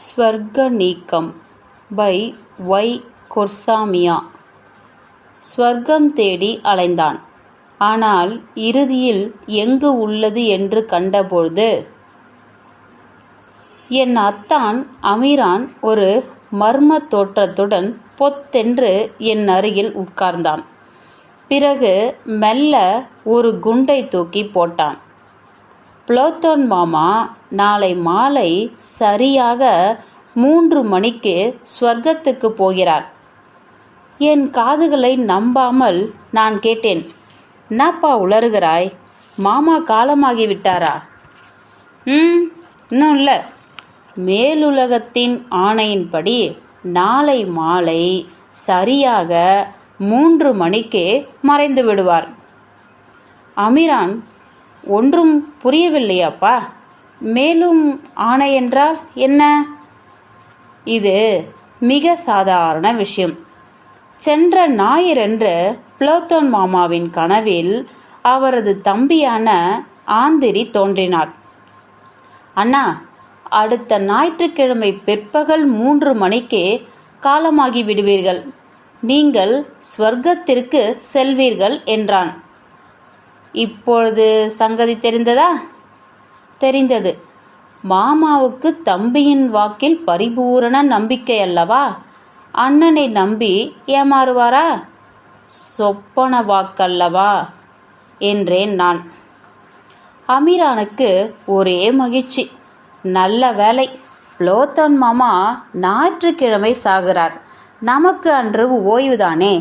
ஸ்வர்க நீக்கம் by Y. கொர்சாமியா. ஸ்வர்க்கம் தேடி அலைந்தான். ஆனால் இறுதியில் எங்கு உள்ளது என்று கண்டபொழுது, என் அத்தான் அமீரான் ஒரு மர்ம தோற்றத்துடன் பொத்தென்று என் அருகில் உட்கார்ந்தான். பிறகு மெல்ல ஒரு குண்டை தூக்கி போட்டான். புளோத்தோன் மாமா நாளை மாலை சரியாக 3 மணிக்கு ஸ்வர்க்கத்துக்கு போகிறார். என் காதுகளை நம்பாமல் நான் கேட்டேன், என்னப்பா உளறுகிறாய்? மாமா காலமாகிவிட்டாரா? இன்னும் இல்லை. மேலுலகத்தின் ஆணையின்படி நாளை மாலை சரியாக 3 மணிக்கு மறைந்து விடுவார். அமீரான், ஒன்றும் புரியவில்லையாப்பா? மேலும் ஆணை என்றால் என்ன? இது மிக சாதாரண விஷயம். சென்ற ஞாயிறன்று புளோத்தோன் மாமாவின் கனவில் அவரது தம்பியான ஆந்திரி தோன்றினார். அண்ணா, அடுத்த ஞாயிற்றுக்கிழமை பிற்பகல் 3 மணிக்கு காலமாகி விடுவீர்கள். நீங்கள் ஸ்வர்க்கத்திற்கு செல்வீர்கள் என்றான். இப்பொழுது சங்கதி தெரிந்ததா? தெரிந்தது. மாமாவுக்கு தம்பியின் வாக்கில் பரிபூரண நம்பிக்கை அல்லவா? அண்ணனை நம்பி ஏமாறுவாரா? சொப்பன வாக்கல்லவா என்றேன் நான். அமீரானுக்கு ஒரே மகிழ்ச்சி. நல்ல வேலை, புளோத்தோன் மாமா ஞாயிற்றுக்கிழமை சாகிறார். நமக்கு அன்று ஓய்வுதானே.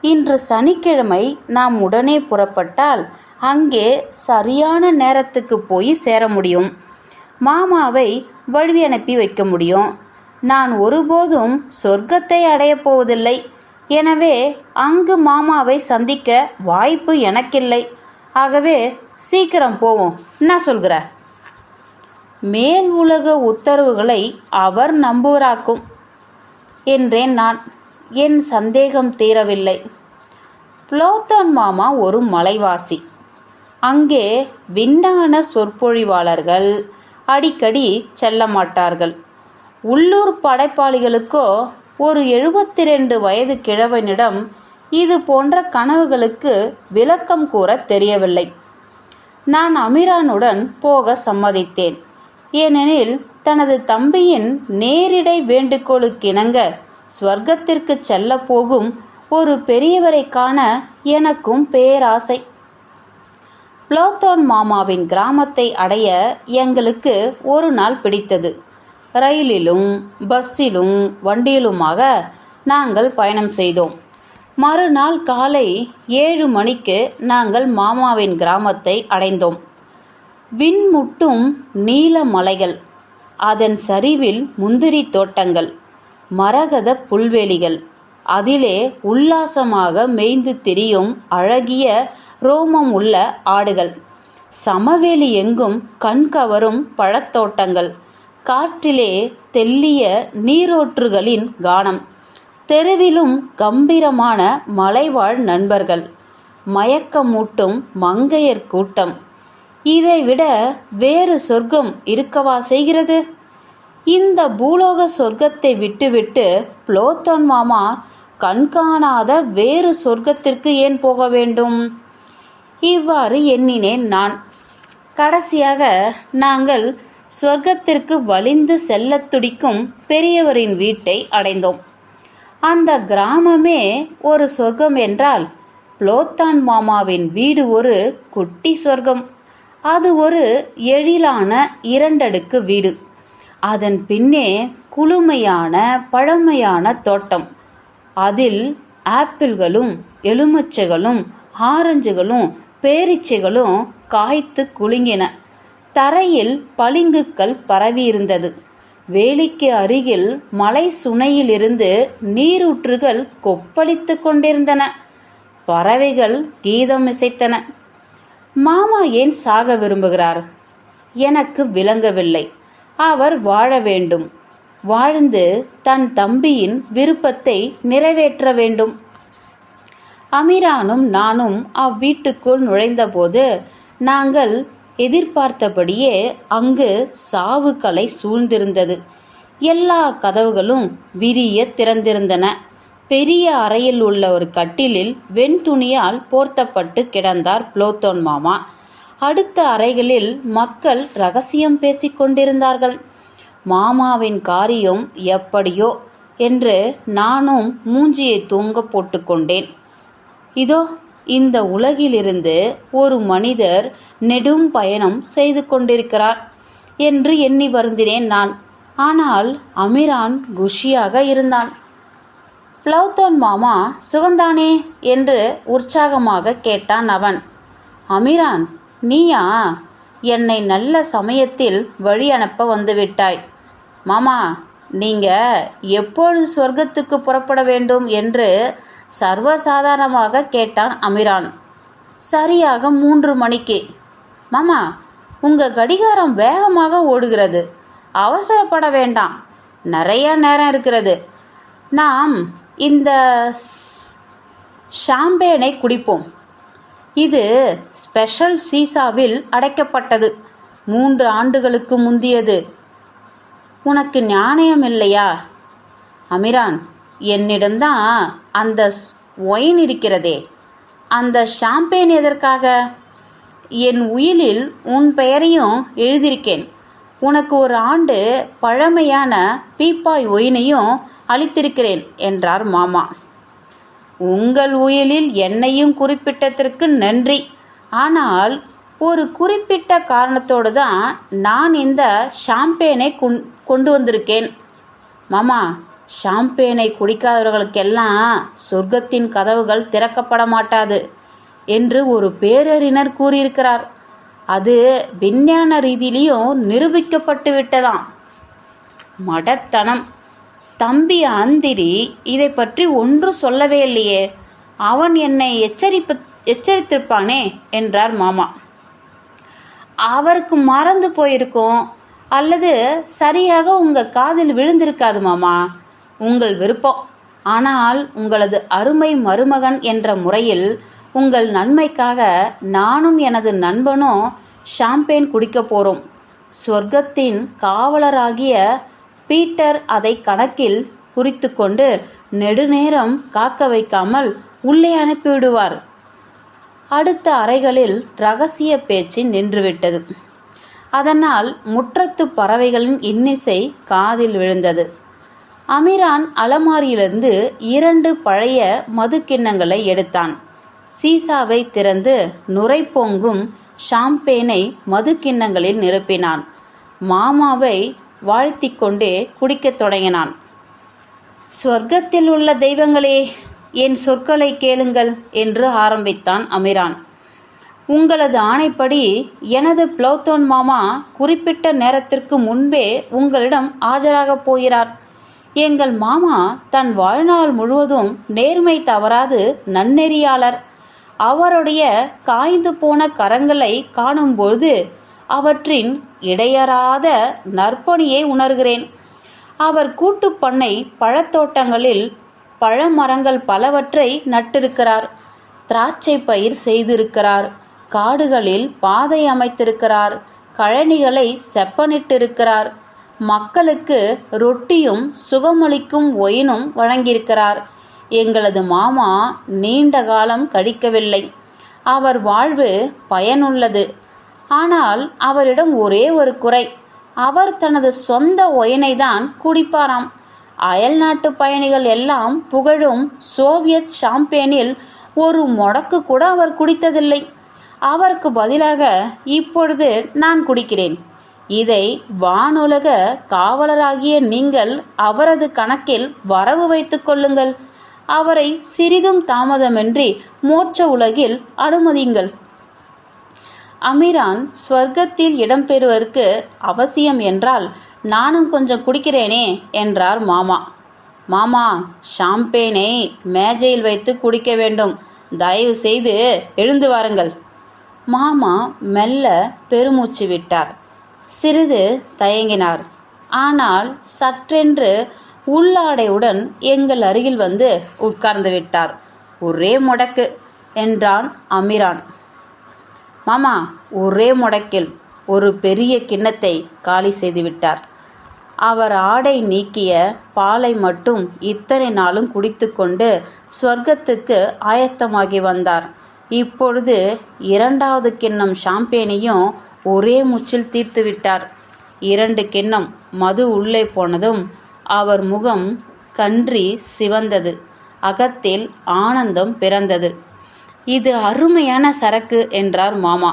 இன்று சனிக்கிழமை நாம் உடனே புறப்பட்டால் அங்கே சரியான நேரத்துக்கு போய் சேர முடியும். மாமாவை வழி அனுப்பி வைக்க முடியும். நான் ஒருபோதும் சொர்க்கத்தை அடையப் போவதில்லை. எனவே அங்கு மாமாவை சந்திக்க வாய்ப்பு எனக்கில்லை. ஆகவே சீக்கிரம் போவோம். என்ன சொல்கிற? மேல் உலக உத்தரவுகளை அவர் நம்புகிறாக்கும் என்றேன் நான். என் சந்தேகம் தீரவில்லை. புளோத்தோன் மாமா ஒரு மலைவாசி. அங்கே விஞ்ஞான சொற்பொழிவாளர்கள் அடிக்கடி செல்ல மாட்டார்கள். உள்ளூர் படைப்பாளிகளுக்கோ ஒரு 72 வயது கிழவனிடம் இது போன்ற கனவுகளுக்கு விளக்கம் கூற தெரியவில்லை. நான் அமீரானுடன் போக சம்மதித்தேன். ஏனெனில் தனது தம்பியின் நேரிடை வேண்டுகோளுக்கிணங்க ஸ்வர்க்கத்திற்கு செல்ல போகும் ஒரு பெரியவரை காண எனக்கும் பேராசை. புளோத்தோன் மாமாவின் கிராமத்தை அடைய எங்களுக்கு ஒரு நாள் பிடித்தது. ரயிலிலும் பஸ்ஸிலும் வண்டியிலுமாக நாங்கள் பயணம் செய்தோம். மறுநாள் காலை 7 மணிக்கு நாங்கள் மாமாவின் கிராமத்தை அடைந்தோம். விண்முட்டும் நீல மலைகள், அதன் சரிவில் முந்திரி தோட்டங்கள், மரகத புல்வெளிகள், அதிலே உல்லாசமாக மேய்ந்து திரியும் அழகிய ரோமம் உள்ள ஆடுகள், சமவெளி எங்கும் கண்கவரும் பழத்தோட்டங்கள், காற்றிலே தெல்லிய நீரோற்றுகளின் கானம், தெருவிலும் கம்பீரமான மலைவாழ் நண்பர்கள், மயக்கமூட்டும் மங்கையர் கூட்டம். இதைவிட வேறு சொர்க்கம் இருக்கவா செய்கிறது? இந்த பூலோக சொர்க்கத்தை விட்டுவிட்டு புளோத்தோன் மாமா கண்காணாத வேறு சொர்க்கத்திற்கு ஏன் போக வேண்டும்? இவ்வாறு எண்ணினேன் நான். கடைசியாக நாங்கள் சொர்க்கத்திற்கு வலிந்து செல்ல துடிக்கும் பெரியவரின் வீட்டை அடைந்தோம். அந்த கிராமமே ஒரு சொர்க்கம் என்றால் புளோத்தோன் மாமாவின் வீடு ஒரு குட்டி சொர்க்கம். அது ஒரு எழிலான 2 அடுக்கு வீடு. அதன் பின்னே குளுமையான பழமையான தோட்டம். அதில் ஆப்பிள்களும் எலுமிச்சைகளும் ஆரஞ்சுகளும் பேரீச்சைகளும் காய்த்து குலுங்கின. தரையில் பளிங்குகள் பரவியிருந்தது. வேலிக்கு அருகில் மலை சுனையிலிருந்து நீரூற்றுகள் கொப்பளித்து கொண்டிருந்தன. பறவைகள் கீதம் இசைத்தன. மாமா ஏன் சாக விரும்புகிறார்? எனக்கு விளங்கவில்லை. அவர் வாழ வேண்டும். வாழ்ந்து தன் தம்பியின் விருப்பத்தை நிறைவேற்ற வேண்டும். அமீரானும் நானும் அவ்வீட்டுக்குள் நுழைந்தபோது நாங்கள் எதிர்பார்த்தபடியே அங்கு சாவுக்கலை சூழ்ந்திருந்தது. எல்லா கதவுகளும் விரிய திறந்திருந்தன. பெரிய அறையில் உள்ள ஒரு கட்டிலில் வெண்துணியால் போர்த்தப்பட்டு கிடந்தார் புளோத்தோன் மாமா. அடுத்த அறைகளில் மக்கள் ரகசியம் பேசிக்கொண்டிருந்தார்கள். மாமாவின் காரியம் எப்படியோ என்று நானும் மூஞ்சியை தூங்க போட்டுக்கொண்டேன். இதோ இந்த உலகிலிருந்து ஒரு மனிதர் நெடும் பயணம் செய்து கொண்டிருக்கிறார் என்று எண்ணி வருந்தினேன் நான். ஆனால் அமீரான் குஷியாக இருந்தான். புளோத்தோன் மாமா சுகந்தானே என்று உற்சாகமாக கேட்டான் அவன். அமீரான், நீயா? என்னை நல்ல சமயத்தில் வழி அனுப்ப வந்துவிட்டாய். மாமா, நீங்க எப்பொழுது சொர்க்கத்துக்கு புறப்பட வேண்டும் என்று சர்வசாதாரணமாக கேட்டான் அமீரான். சரியாக 3 மணிக்கு. மாமா, உங்க கடிகாரம் வேகமாக ஓடுகிறது. அவசரப்பட வேண்டாம், நிறைய நேரம் இருக்கிறது. நாம் இந்த ஷாம்பேனை குடிப்போம். இது ஸ்பெஷல் சீசாவில் அடைக்கப்பட்டது. 3 ஆண்டுகளுக்கு முந்தியது. உனக்கு ஞானயம் இல்லையா? அமீரான், என்னிடம்தான் அந்த ஒயின் இருக்கிறதே, அந்த ஷாம்பேன் எதற்காக? என் உயிலில் உன் பெயரையும் எழுதியிருக்கேன். உனக்கு 1 ஆண்டு பழமையான பீப்பாய் ஒயினையும் அளித்திருக்கிறேன் என்றார் மாமா. உங்கள் உயிலில் என்னையும் குறிப்பிட்டதற்கு நன்றி. ஆனால் ஒரு குறிப்பிட்ட காரணத்தோடு தான் நான் இந்த ஷாம்பேனை கொண்டு வந்திருக்கேன். மாமா, ஷாம்பேனை குடிக்காதவர்களுக்கெல்லாம் சொர்க்கத்தின் கதவுகள் திறக்கப்பட மாட்டாது என்று ஒரு பேரறிஞர் கூறியிருக்கிறார். அது விஞ்ஞான ரீதியிலையும் நிரூபிக்கப்பட்டு விட்டதாம். மடத்தனம். தம்பி அந்திரி இதை பற்றி ஒன்றும் சொல்லவே இல்லையே. அவன் என்னை எச்சரித்திருப்பானே என்றார் மாமா. அவருக்கு மறந்து போயிருக்கும், அல்லது சரியாக உங்கள் காதில் விழுந்திருக்காது மாமா. உங்கள் விருப்பம். ஆனால் உங்களது அருமை மருமகன் என்ற முறையில் உங்கள் நன்மைக்காக நானும் எனது நண்பனும் ஷாம்பேன் குடிக்க போகிறோம். சொர்க்கத்தின் காவலராகிய பீட்டர் அதை கணக்கில் குறித்து கொண்டு நெடுநேரம் காக்க வைக்காமல் உள்ளே அனுப்பிவிடுவார். அடுத்த அறைகளில் இரகசிய பேச்சு நின்றுவிட்டது. அதனால் முற்றத்து பறவைகளின் இன்னிசை காதில் விழுந்தது. அமீரான் அலமாரியிலிருந்து 2 பழைய மது கிண்ணங்களை எடுத்தான். சீசாவை திறந்து நுரை பொங்கும் ஷாம்பேனை மது கிண்ணங்களில் நிரப்பினான். மாமாவை வாழ்த்தி கொண்டே குடிக்கத் தொடங்கினான். சொர்க்கத்தில் உள்ள தெய்வங்களே, என் சொற்களை கேளுங்கள் என்று ஆரம்பித்தான் அமீரான். உங்களது ஆணைப்படி எனது புளோத்தோன் மாமா குறிப்பிட்ட நேரத்திற்கு முன்பே உங்களிடம் ஆஜராகப் போகிறார். எங்கள் மாமா தன் வாழ்நாள் முழுவதும் நேர்மை தவறாது நன்னெறியாளர். அவருடைய காய்ந்து போன கரங்களை காணும்போது அவற்றின் இடையறாத நற்பணியை உணர்கிறேன். அவர் கூட்டுப்பண்ணை பழத்தோட்டங்களில் பழமரங்கள் பலவற்றை நட்டிருக்கிறார். திராட்சை பயிர் செய்திருக்கிறார். காடுகளில் பாதை அமைத்திருக்கிறார். கழனிகளை செப்பனிட்டிருக்கிறார். மக்களுக்கு ரொட்டியும் சுகமளிக்கும் ஒயினும் வழங்கியிருக்கிறார். எங்களது மாமா நீண்ட காலம் கழிக்கவில்லை. அவர் வாழ்வு பயனுள்ளது. ஆனால் அவரிடம் ஒரே ஒரு குறை. அவர் தனது சொந்த ஒயினை தான் குடிப்பாராம். அயல்நாட்டு பயணிகள் எல்லாம் புகழும் சோவியத் ஷாம்பேனில் ஒரு முடக்கு கூட அவர் குடித்ததில்லை. அவருக்கு பதிலாக இப்பொழுது நான் குடிக்கிறேன். இதை வானுலக காவலராகிய நீங்கள் அவரது கணக்கில் வரவு வைத்துக் கொள்ளுங்கள். அவரை சிறிதும் தாமதமின்றி மோட்ச உலகில் அனுமதியுங்கள். அமீரான் ஸ்வர்க்கத்தில் இடம்பெறுவதற்கு அவசியம் என்றால் நானும் கொஞ்சம் குடிக்கிறேனே என்றார் மாமா. மாமா, ஷாம்பேனை மேஜையில் வைத்து குடிக்க வேண்டும். தயவு செய்து எழுந்து வாருங்கள். மாமா மெல்ல பெருமூச்சு விட்டார். சிறிது தயங்கினார். ஆனால் சற்றென்று உள்ளாடையுடன் எங்கள் அருகில் வந்து உட்கார்ந்து விட்டார். ஒரே முடக்கு என்றான் அமீரான். மாமா ஒரே முடக்கில் ஒரு பெரிய கிண்ணத்தை காலி செய்து விட்டார். அவர் ஆடை நீக்கிய பாலை மட்டும் இத்தனை நாளும் குடித்து கொண்டு ஸ்வர்க்கத்துக்கு ஆயத்தமாகி வந்தார். இப்பொழுது 2வது கிண்ணம் ஷாம்பேனையும் ஒரே மூச்சில் தீர்த்து விட்டார். 2 கிண்ணம் மது உள்ளே போனதும் அவர் முகம் கன்றி சிவந்தது. அகத்தில் ஆனந்தம் பிறந்தது. இது அருமையான சரக்கு என்றார் மாமா.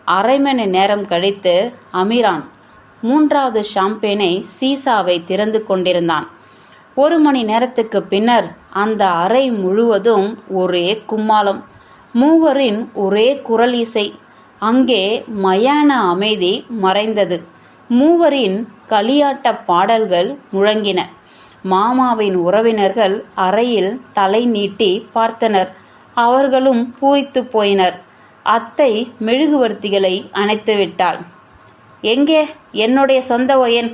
அரை மணி நேரம் கழித்து அமீரான் 3வது ஷாம்பேனை சீசாவை திறந்து கொண்டிருந்தான். 1 மணி நேரத்துக்கு பின்னர் அந்த அறை முழுவதும் ஒரே கும்மாளம், மூவரின் ஒரே குரல் இசை. அங்கே மயான அமைதி மறைந்தது. மூவரின் களியாட்ட பாடல்கள் முழங்கின. மாமாவின் உறவினர்கள் அறையில் தலை நீட்டி பார்த்தனர். அவர்களும் பூரித்து போயினர். அத்தை மெழுகுவர்த்திகளை அணைத்துவிட்டாள். எங்கே என்னுடைய சொந்த ஒயன்,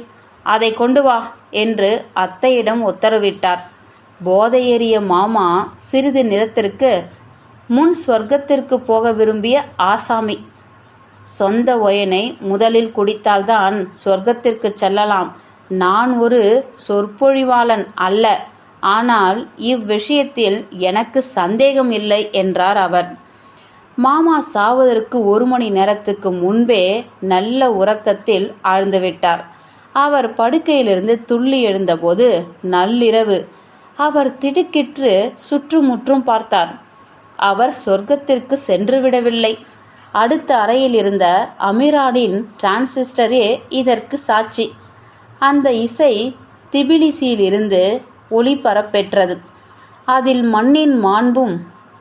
அதை கொண்டு வா என்று அத்தையிடம் உத்தரவிட்டார். போதையேறிய மாமா சிறிது நேரத்திற்கு முன் ஸ்வர்க்கத்திற்கு போக விரும்பிய ஆசாமி. சொந்த ஒயனை முதலில் குடித்தால்தான் சொர்க்கத்திற்கு செல்லலாம். நான் ஒரு சொற்பொழிவாளன் அல்ல, ஆனால் இவ்விஷயத்தில் எனக்கு சந்தேகம் இல்லை என்றார் அவர். மாமா சாவதற்கு 1 மணி நேரத்துக்கு முன்பே நல்ல உறக்கத்தில் ஆழ்ந்துவிட்டார். அவர் படுக்கையிலிருந்து துள்ளி எழுந்தபோது நள்ளிரவு. அவர் திடுக்கிட்டு சுற்றுமுற்றும் பார்த்தார். அவர் சொர்க்கத்திற்கு சென்று விடவில்லை. அடுத்த அறையில் இருந்த அமீரானின் டிரான்சிஸ்டரே இதற்கு சாட்சி. அந்த இசை திபிலிசியிலிருந்து ஒளிபரப்பெற்றது. அதில் மண்ணின் மாண்பும்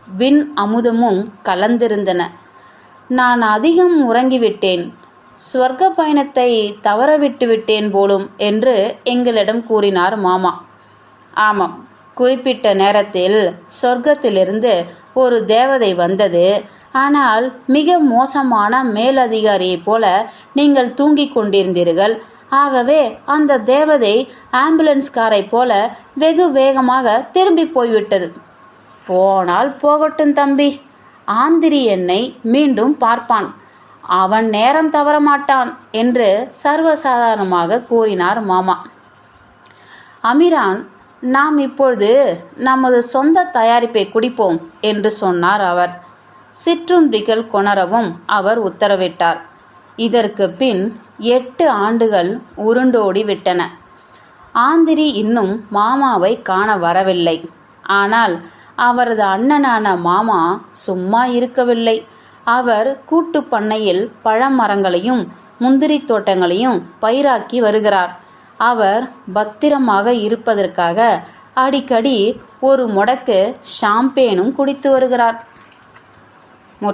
விண் அமுதமும் கலந்திருந்தன. நான் அதிகம் உறங்கிவிட்டேன், ஸ்வர்க்க பயணத்தை தவறவிட்டு விட்டேன் போலும் என்று எங்களிடம் கூறினார் மாமா. ஆமாம், குறிப்பிட்ட நேரத்தில் சொர்க்கத்திலிருந்து ஒரு தேவதை வந்தது. ஆனால் மிக மோசமான மேலதிகாரியைப் போல நீங்கள் தூங்கிக் கொண்டிருந்தீர்கள். ஆகவே அந்த தேவதை ஆம்புலன்ஸ் காரை போல வெகு வேகமாக திரும்பி போய்விட்டது. போனால் போகட்டும் தம்பி, ஆந்திரி என்னை மீண்டும் பார்ப்பான், அவன் நேரம் தவறமாட்டான் என்று சர்வசாதாரணமாக கூறினார் மாமா. அமீரான், நாம் இப்பொழுது நமது சொந்த தயாரிப்பை குடிப்போம் என்று சொன்னார் அவர். சிற்றுண்டிகள் கொணரவும் அவர் உத்தரவிட்டார். இதற்கு பின் 8 ஆண்டுகள் உருண்டோடி விட்டன. ஆந்திரி இன்னும் மாமாவை காண வரவில்லை. ஆனால் அவரது அண்ணனான மாமா சும்மா இருக்கவில்லை. அவர் கூட்டு பண்ணையில் பழமரங்களையும் முந்திரி தோட்டங்களையும் பயிராக்கி வருகிறார். அவர் பத்திரமாக இருப்பதற்காக அடிக்கடி ஒரு முடக்கு ஷாம்பேனும் குடித்து வருகிறார்.